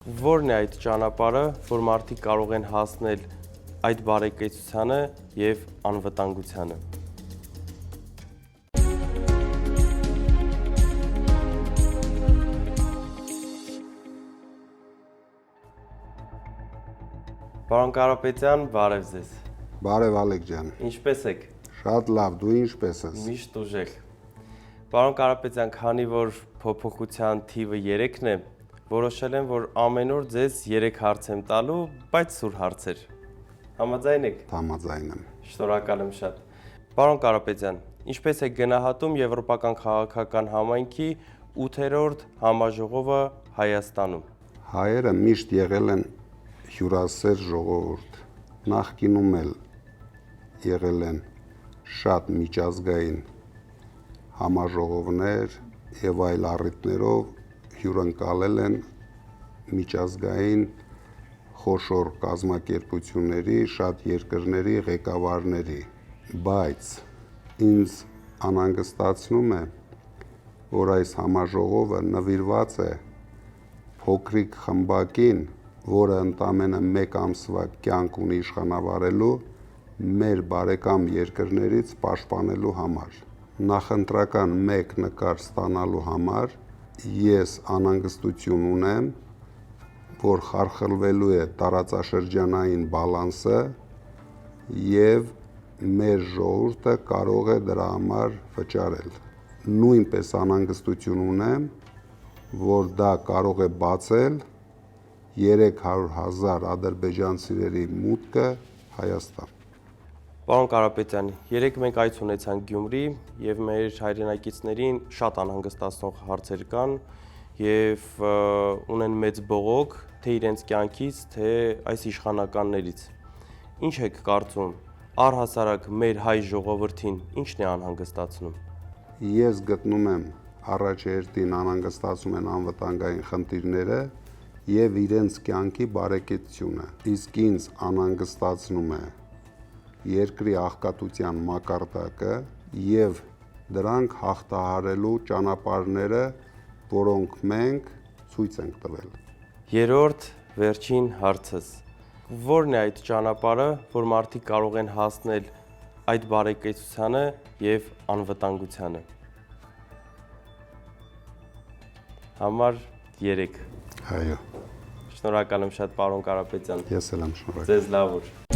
Որն է այդ ճանապարհը, որ մարդիկ կարող են հասնել այդ բարեկեցությանը եւ անվտանգությանը։ Պարոն Կարապետյան, բարև ձեզ։ Բարև Ալեք ջան։ Ինչպե՞ս եք։ Շատ լավ, դու ինչպե՞ս ես։ Միշտ ուժեղ։ Պարոն Կարապետյան, քանի որ փոփոխության թիվը 3-ն է, որոշել եմ, որ ամեն օր ձեզ 3 հարց եմ տալու, բայց սուր հարցեր։ Համաձայն եք։ Համաձայն եմ։ Շնորհակալ եմ շատ։ Պարոն Կարապետյան, ինչպես եք գնահատում Եվրոպական քաղաքական համայնքի 8-րդ համաժողովը Հայաստանում։ Հայերը միշտ եղել են հյուրասեր ժողովուրդ։ Նախկինում էլ եղել են շատ միջազգային համաժողովներ եւ այլ առիթներով հյուրընկալել են միջազգային խոշոր կազմակերպությունների, շատ երկրների ղեկավարների, բայց ինձ անհանգստացնում է, որ այս համաժողովը նվիրված է փոքրիկ խմբակին, որը ընդամենը 1 ամսվա կյանք ունի իշխանավարելու մեր բարեկամ երկրներից պաշտպանելու համար։ Նախընտրական 1 նկար ստանալու համար ես անհանգստություն ունեմ, որ խարխլվելու է տարածաշրջանային բալանսը եւ մեր ժողովուրդը կարող է դրա համար վճարել։ Նույնպես անհանգստություն ունեմ, որ դա կարող է բացել 300,000 ադրբեջանցիների մուտքը Հայաստան։ Պարոն Կարապետյան, երեք մենք այց ունեցանք Գյումրի եւ մեր հայրենակիցներին շատ անհանգստացնող հարցեր կան եւ ունեն մեծ բողոք թե իրենց կյանքից, թե այս իշխանականներից։ Ինչ եք կարծում, առհասարակ մեր հայ ժողովրդին ինչն է անհանգստացնում։ Ես գտնում եմ առաջերտին անհանգստացում են անվտանգային խնդիրները եւ իրենց կյանքի բարեկեցությունը։ Իսկ ինձ անհանգստացնում է երկրի աղքատության մակարդակը եւ դրանք հաղթահարելու ճանապարհները, որոնք մենք ցույց ենք տվել։ Երրորդ վերջին հարցս։ Որն է այդ ճանապարհը, որ մարդիկ կարող են հասնել այդ բարեկեցությանը եւ անվտանգությանը։ Համար 3։ Այո։ Շնորհակալ եմ շատ, պարոն Կարապետյան։ Ես էլ եմ շնորհակալ։ Ձեզ լավ օր։